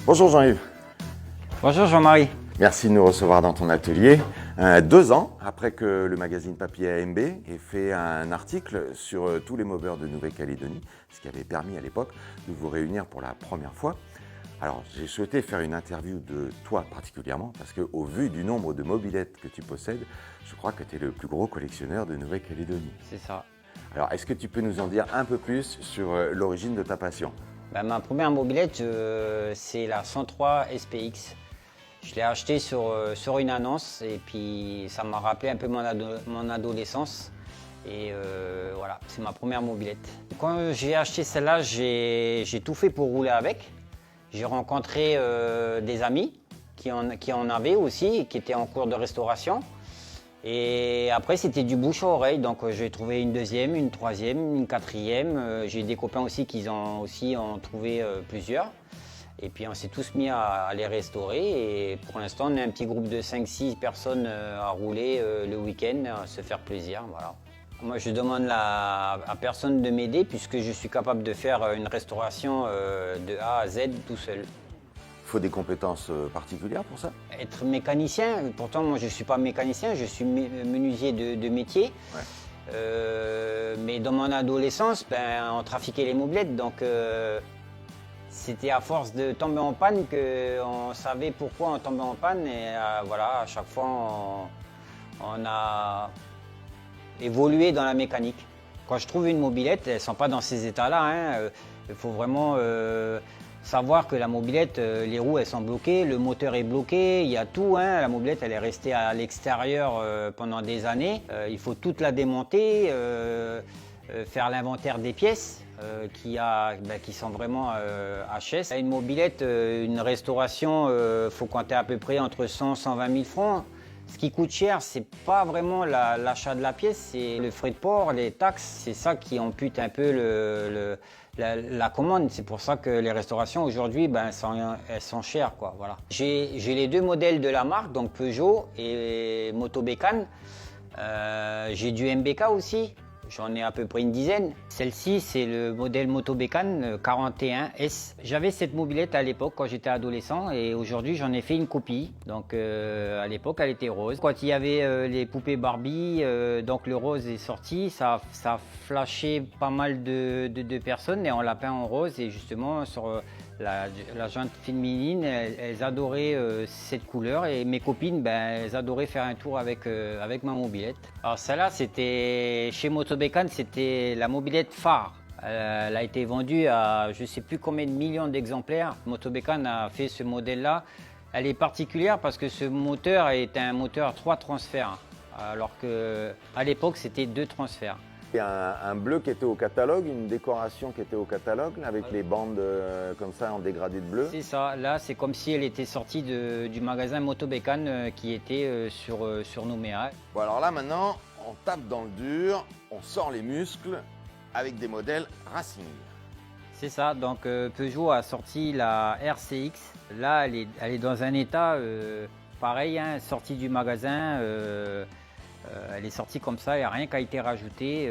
Bonjour Jean-Yves. Bonjour Jean-Marie. Merci de nous recevoir dans ton atelier. 2 ans après que le magazine papier AMB ait fait un article sur tous les mobeurs de Nouvelle-Calédonie, ce qui avait permis à l'époque de vous réunir pour la première fois. Alors j'ai souhaité faire une interview de toi particulièrement parce qu'au vu du nombre de mobylettes que tu possèdes, je crois que tu es le plus gros collectionneur de Nouvelle-Calédonie. C'est ça. Alors est-ce que tu peux nous en dire un peu plus sur l'origine de ta passion ? Ma première mobylette, c'est la 103 SPX. Je l'ai achetée sur une annonce et puis ça m'a rappelé un peu mon adolescence. Et voilà, c'est ma première mobylette. Quand j'ai acheté celle-là, j'ai tout fait pour rouler avec. J'ai rencontré des amis qui en avaient aussi, qui étaient en cours de restauration. Et après, c'était du bouche à oreille. Donc, j'ai trouvé une deuxième, une troisième, une quatrième. J'ai des copains aussi qui ont trouvé plusieurs. Et puis, on s'est tous mis à les restaurer. Et pour l'instant, on est un petit groupe de 5-6 personnes à rouler le week-end, à se faire plaisir. Voilà. Moi, je demande à personne de m'aider puisque je suis capable de faire une restauration de A à Z tout seul. Il faut des compétences particulières pour ça ? Être mécanicien, pourtant moi je ne suis pas mécanicien, je suis menuisier de métier. Ouais. Mais dans mon adolescence, on trafiquait les mobylettes, donc c'était à force de tomber en panne qu'on savait pourquoi on tombait en panne. Et voilà, à chaque fois on a évolué dans la mécanique. Quand je trouve une mobylette, elles ne sont pas dans ces états-là. Il faut vraiment savoir que la mobylette, les roues elles sont bloquées, le moteur est bloqué, il y a tout. La mobylette elle est restée à l'extérieur pendant des années. Il faut toute la démonter, faire l'inventaire des pièces qui sont vraiment HS. Une mobylette, une restauration, faut compter à peu près entre 100 et 120 000 francs. Ce qui coûte cher, c'est pas vraiment l'achat de la pièce, c'est le frais de port, les taxes. C'est ça qui ampute un peu la commande. C'est pour ça que les restaurations aujourd'hui, elles sont chères, quoi. Voilà. J'ai les deux modèles de la marque, donc Peugeot et Moto Bécane. J'ai du MBK aussi. J'en ai à peu près une dizaine. Celle-ci, c'est le modèle Moto Bécane 41S. J'avais cette mobylette à l'époque quand j'étais adolescent et aujourd'hui j'en ai fait une copie. Donc à l'époque elle était rose. Quand il y avait les poupées Barbie, donc le rose est sorti, ça a flashé pas mal de personnes et on l'a peint en rose et justement sur la jante féminine, elles adoraient cette couleur et mes copines, elles adoraient faire un tour avec ma mobylette. Alors celle-là, c'était chez Moto Bécane, c'était la mobylette phare. Elle a été vendue à je ne sais plus combien de millions d'exemplaires. Moto Bécane a fait ce modèle-là. Elle est particulière parce que ce moteur est un moteur 3 transferts, alors qu'à l'époque, c'était 2 transferts. Il y a un bleu qui était au catalogue, une décoration qui était au catalogue, avec les bandes comme ça en dégradé de bleu. C'est ça, là c'est comme si elle était sortie du magasin Moto Bécane qui était sur Nouméa. Bon alors là maintenant, on tape dans le dur, on sort les muscles avec des modèles Racing. C'est ça, donc Peugeot a sorti la RCX. Là elle est dans un état pareil, sortie du magasin. Elle est sortie comme ça, il n'y a rien qui a été rajouté.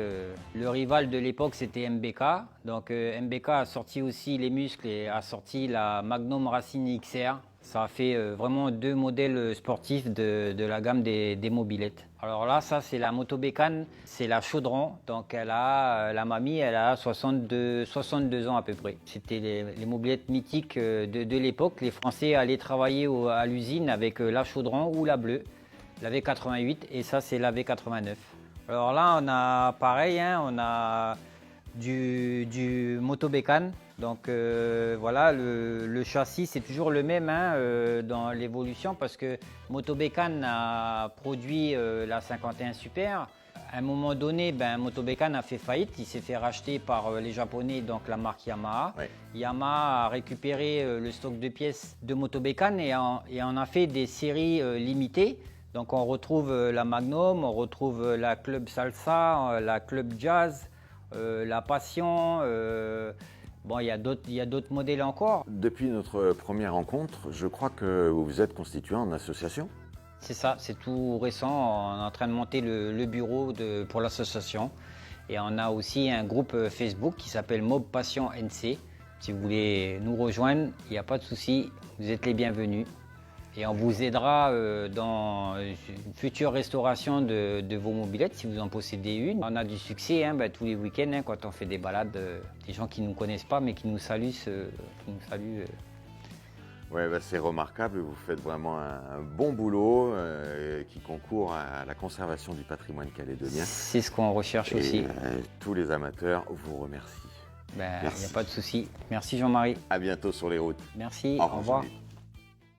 Le rival de l'époque, c'était MBK. Donc MBK a sorti aussi les muscles et a sorti la Magnum Racing XR. Ça a fait vraiment 2 modèles sportifs de la gamme des mobylettes. Alors là, ça c'est la Moto Bécane, c'est la Chaudron. Donc la mamie, elle a 62 ans à peu près. C'était les mobylettes mythiques de l'époque. Les Français allaient travailler à l'usine avec la Chaudron ou la bleue. La V88 et ça c'est la V89. Alors là on a pareil, on a du Moto Bécane. Donc voilà, le châssis c'est toujours le même dans l'évolution parce que Moto Bécane a produit la 51 Super. À un moment donné, Moto Bécane a fait faillite, il s'est fait racheter par les Japonais, donc la marque Yamaha. Oui. Yamaha a récupéré le stock de pièces de Moto Bécane et on a fait des séries limitées. Donc on retrouve la Magnum, on retrouve la Club Salsa, la Club Jazz, la Passion. Bon, il y a d'autres modèles encore. Depuis notre première rencontre, je crois que vous vous êtes constitué en association. C'est ça, c'est tout récent. On est en train de monter le bureau pour l'association. Et on a aussi un groupe Facebook qui s'appelle Mob Passion NC. Si vous voulez nous rejoindre, il n'y a pas de souci. Vous êtes les bienvenus. Et on vous aidera dans une future restauration de vos mobylettes si vous en possédez une. On a du succès tous les week-ends quand on fait des balades. Des gens qui ne nous connaissent pas mais qui nous saluent. Ouais, c'est remarquable, vous faites vraiment un bon boulot qui concourt à la conservation du patrimoine calédonien. C'est ce qu'on recherche aussi. Tous les amateurs vous remercient. Il n'y a pas de souci. Merci Jean-Marie. À bientôt sur les routes. Merci, Au au revoir. Jean-Marie.